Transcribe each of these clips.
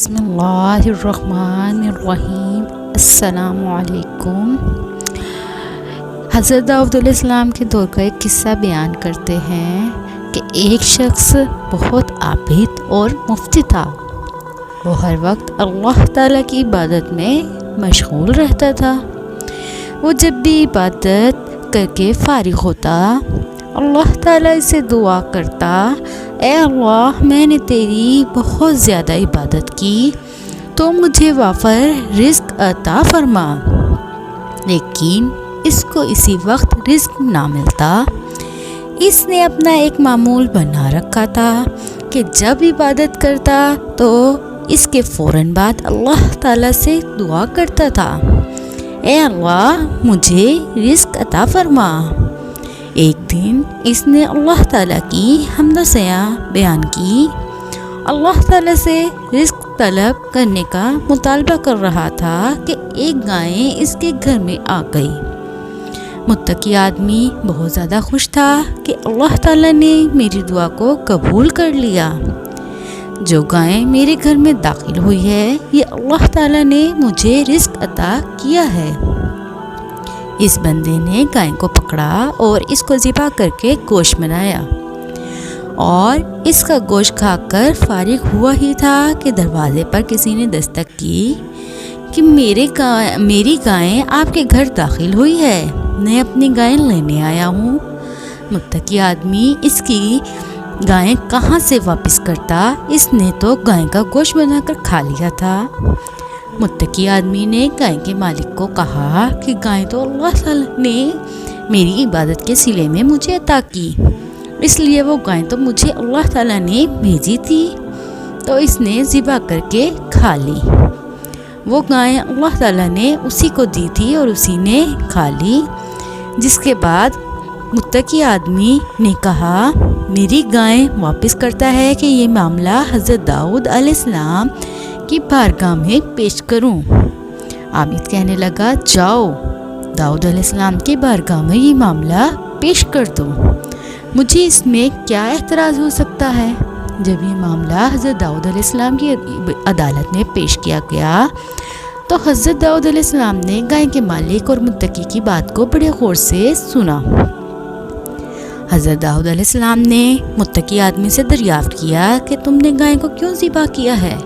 بسم اللہ الرحمن الرحیم۔ السلام علیکم۔ حضرت داؤد علیہ السلام کے دور کا ایک قصہ بیان کرتے ہیں کہ ایک شخص بہت عابد اور مفتی تھا۔ وہ ہر وقت اللہ تعالیٰ کی عبادت میں مشغول رہتا تھا۔ وہ جب بھی عبادت کر کے فارغ ہوتا، اللہ تعالیٰ سے دعا کرتا، اے اللہ، میں نے تیری بہت زیادہ عبادت کی تو مجھے وافر رزق عطا فرما۔ لیکن اس کو اسی وقت رزق نہ ملتا۔ اس نے اپنا ایک معمول بنا رکھا تھا کہ جب عبادت کرتا تو اس کے فوراً بعد اللہ تعالیٰ سے دعا کرتا تھا، اے اللہ، مجھے رزق عطا فرما۔ ایک دن اس نے اللہ تعالیٰ کی حمد و ثنا بیان کی، اللہ تعالیٰ سے رزق طلب کرنے کا مطالبہ کر رہا تھا کہ ایک گائے اس کے گھر میں آ گئی۔ متقی آدمی بہت زیادہ خوش تھا کہ اللہ تعالیٰ نے میری دعا کو قبول کر لیا۔ جو گائے میرے گھر میں داخل ہوئی ہے، یہ اللہ تعالیٰ نے مجھے رزق عطا کیا ہے۔ اس بندے نے گائے کو پکڑا اور اس کو ذبح کر کے گوشت بنایا، اور اس کا گوشت کھا کر فارغ ہوا ہی تھا کہ دروازے پر کسی نے دستک کی کہ میری گائے آپ کے گھر داخل ہوئی ہے، میں اپنی گائے لینے آیا ہوں۔ متقی آدمی اس کی گائے کہاں سے واپس کرتا؟ اس نے تو گائے کا گوشت بنا کر کھا لیا تھا۔ متقی آدمی نے گائے کے مالک کو کہا کہ گائے تو اللہ تعالیٰ نے میری عبادت کے صلے میں مجھے عطا کی، اس لیے وہ گائے تو مجھے اللہ تعالیٰ نے بھیجی تھی، تو اس نے ذبح کر کے کھا لی۔ وہ گائے اللہ تعالیٰ نے اسی کو دی تھی اور اسی نے کھا لی۔ جس کے بعد متقی آدمی نے کہا، میری گائے واپس کرتا ہے کہ یہ معاملہ حضرت داؤد علیہ السلام کی بارگاہ میں پیش کروں۔ عابد کہنے لگا، جاؤ داؤد علیہ السلام کی بارگاہ میں یہ معاملہ پیش کر دو، مجھے اس میں کیا اعتراض ہو سکتا ہے۔ جب یہ معاملہ حضرت داؤد علیہ السلام کی عدالت میں پیش کیا گیا تو حضرت داؤد علیہ السلام نے گائے کے مالک اور متقی کی بات کو بڑے غور سے سنا۔ حضرت داؤد علیہ السلام نے متقی آدمی سے دریافت کیا کہ تم نے گائے کو کیوں ذبح کیا ہے؟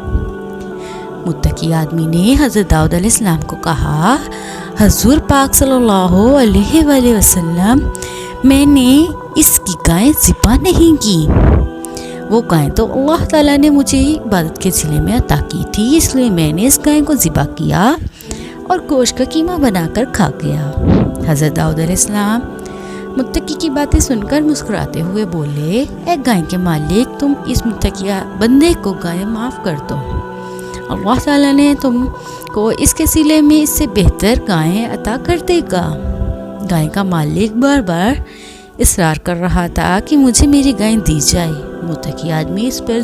متقی آدمی نے حضرت داؤد علیہ السلام کو کہا، حضور پاک صلی اللہ علیہ وآلہ وسلم، میں نے اس کی گائے ذبح نہیں کی، وہ گائے تو اللہ تعالیٰ نے مجھے عبادت کے صلے میں عطا کی تھی، اس لیے میں نے اس گائے کو ذبح کیا اور گوشت کا قیمہ بنا کر کھا گیا۔ حضرت داؤد علیہ السلام متقی کی باتیں سن کر مسکراتے ہوئے بولے، اے گائے کے مالک، تم اس متقی بندے کو گائے معاف کر دو، اللہ تعالیٰ نے تم کو اس کے صلے میں اس سے بہتر گائیں عطا کر دے گا۔ گائے کا مالک بار بار اصرار کر رہا تھا کہ مجھے میری گائیں دی جائے۔ متقی آدمی اس پر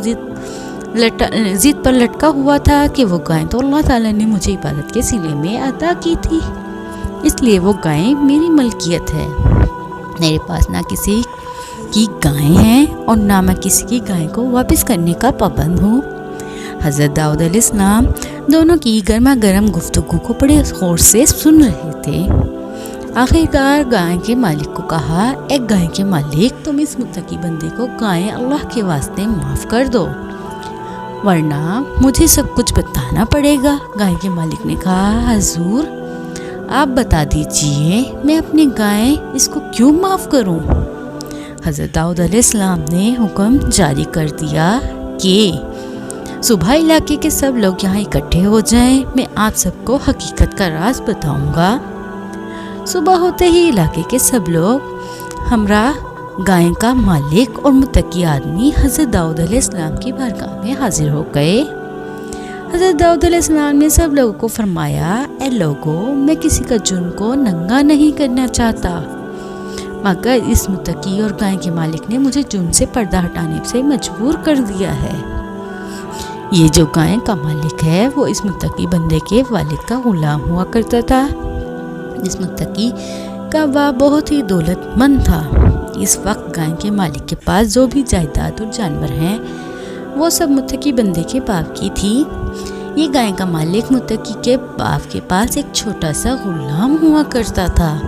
ضد پر لٹکا ہوا تھا کہ وہ گائیں تو اللہ تعالیٰ نے مجھے عبادت کے صلے میں عطا کی تھی، اس لیے وہ گائیں میری ملکیت ہے، میرے پاس نہ کسی کی گائیں ہیں اور نہ میں کسی کی گائیں کو واپس کرنے کا پابند ہوں۔ حضرت داؤد علیہ السلام دونوں کی گرما گرم گفتگو کو بڑے غور سے سن رہے تھے۔ آخرکار گائے کے مالک کو کہا، اے گائے کے مالک، تم اس متقی بندے کو گائے اللہ کے واسطے معاف کر دو، ورنہ مجھے سب کچھ بتانا پڑے گا۔ گائے کے مالک نے کہا، حضور آپ بتا دیجئے میں اپنی گائے اس کو کیوں معاف کروں؟ حضرت داؤد علیہ السلام نے حکم جاری کر دیا کہ صبح علاقے کے سب لوگ یہاں اکٹھے ہو جائیں، میں آپ سب کو حقیقت کا راز بتاؤں گا۔ صبح ہوتے ہی علاقے کے سب لوگ ہمراہ گائے کا مالک اور متقی آدمی حضرت داؤد علیہ السلام کی بارگاہ میں حاضر ہو گئے۔ حضرت داؤد علیہ السلام نے سب لوگوں کو فرمایا، اے لوگو، میں کسی کا جرم کو ننگا نہیں کرنا چاہتا، مگر اس متقی اور گائے کے مالک نے مجھے جرم سے پردہ ہٹانے سے مجبور کر دیا ہے۔ یہ جو گائے کا مالک ہے وہ اس متقی بندے کے والد کا غلام ہوا کرتا تھا۔ اس متقی کا باپ بہت ہی دولت مند تھا۔ اس وقت گائے کے مالک کے پاس جو بھی جائیداد اور جانور ہیں وہ سب متقی بندے کے باپ کی تھی۔ یہ گائے کا مالک متقی کے باپ کے پاس ایک چھوٹا سا غلام ہوا کرتا تھا۔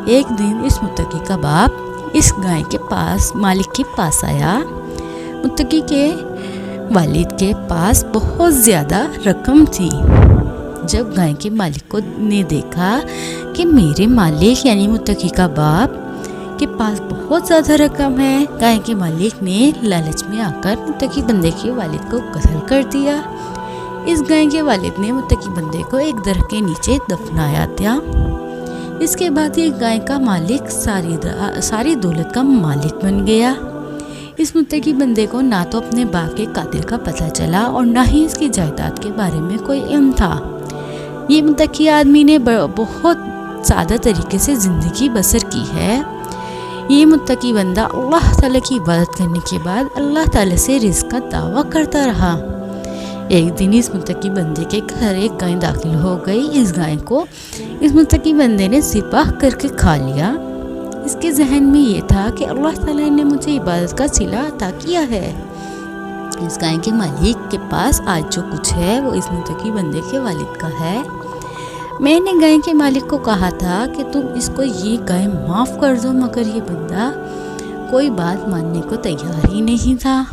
ایک دن اس متقی کا باپ اس گائے کے پاس مالک کے پاس آیا۔ متقی کے والد کے پاس بہت زیادہ رقم تھی۔ جب گائے کے مالک نے دیکھا کہ میرے مالک یعنی متقی کا باپ کے پاس بہت زیادہ رقم ہے، گائے کے مالک نے لالچ میں آ کر متقی بندے کے والد کو قتل کر دیا۔ اس گائے کے والد نے متقی بندے کو ایک درخت کے نیچے دفنایا تھا۔ اس کے بعد یہ گائے کا مالک ساری دولت کا مالک بن گیا۔ اس متقی بندے کو نہ تو اپنے باپ کے قاتل کا پتہ چلا اور نہ ہی اس کی جائیداد کے بارے میں کوئی علم تھا۔ یہ متقی آدمی نے بہت سادہ طریقے سے زندگی بسر کی ہے۔ یہ متقی بندہ اللہ تعالیٰ کی عبادت کرنے کے بعد اللہ تعالیٰ سے رزق کا دعویٰ کرتا رہا۔ ایک دن اس متقی بندے کے گھر ایک گائے داخل ہو گئی۔ اس گائے کو اس متقی بندے نے ذبح کر کے کھا لیا۔ اس کے ذہن میں یہ تھا کہ اللہ تعالیٰ نے مجھے عبادت کا صلہ عطا کیا ہے۔ اس گائے کے مالک کے پاس آج جو کچھ ہے وہ اس متقی بندے کے والد کا ہے۔ میں نے گائے کے مالک کو کہا تھا کہ تم اس کو یہ گائے معاف کر دو، مگر یہ بندہ کوئی بات ماننے کو تیار ہی نہیں تھا۔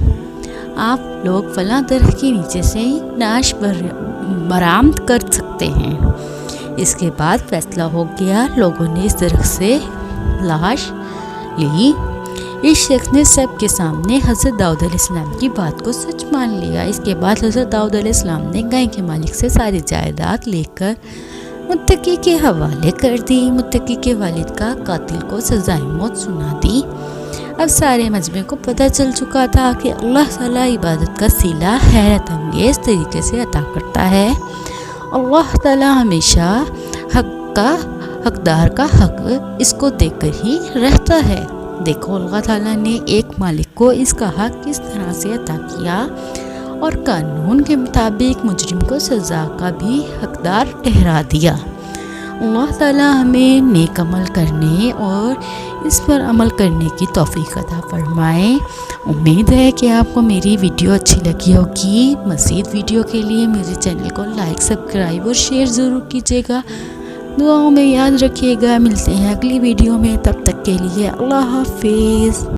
آپ لوگ فلاں درخت کے نیچے سے لاش برآمد کر سکتے ہیں۔ اس کے بعد فیصلہ ہو گیا۔ لوگوں نے اس درخت سے لاش لی۔ اس شخص نے سب کے سامنے حضرت داؤد علیہ السلام کی بات کو سچ مان لیا۔ اس کے بعد حضرت داؤد علیہ السلام نے گائے کے مالک سے ساری جائیداد لے کر متقی کے حوالے کر دی۔ متقی کے والد کا قاتل کو سزائے موت سنا دی۔ اب سارے مجمع کو پتہ چل چکا تھا کہ اللہ تعالیٰ عبادت کا صلہ حیرت انگیز طریقے سے عطا کرتا ہے۔ اللہ تعالیٰ ہمیشہ حقدار کا حق اس کو دے کر ہی رہتا ہے۔ دیکھو اللہ تعالیٰ نے ایک مالک کو اس کا حق کس طرح سے عطا کیا اور قانون کے مطابق مجرم کو سزا کا بھی حقدار ٹھہرا دیا۔ اللہ تعالیٰ ہمیں نیک عمل کرنے اور اس پر عمل کرنے کی توفیق عطا فرمائے۔ امید ہے کہ آپ کو میری ویڈیو اچھی لگی ہوگی۔ مزید ویڈیو کے لیے میرے چینل کو لائک، سبسکرائب اور شیئر ضرور کیجیے گا۔ دعاؤں میں یاد رکھیے گا۔ ملتے ہیں اگلی ویڈیو میں، تب تک کے لیے اللہ حافظ۔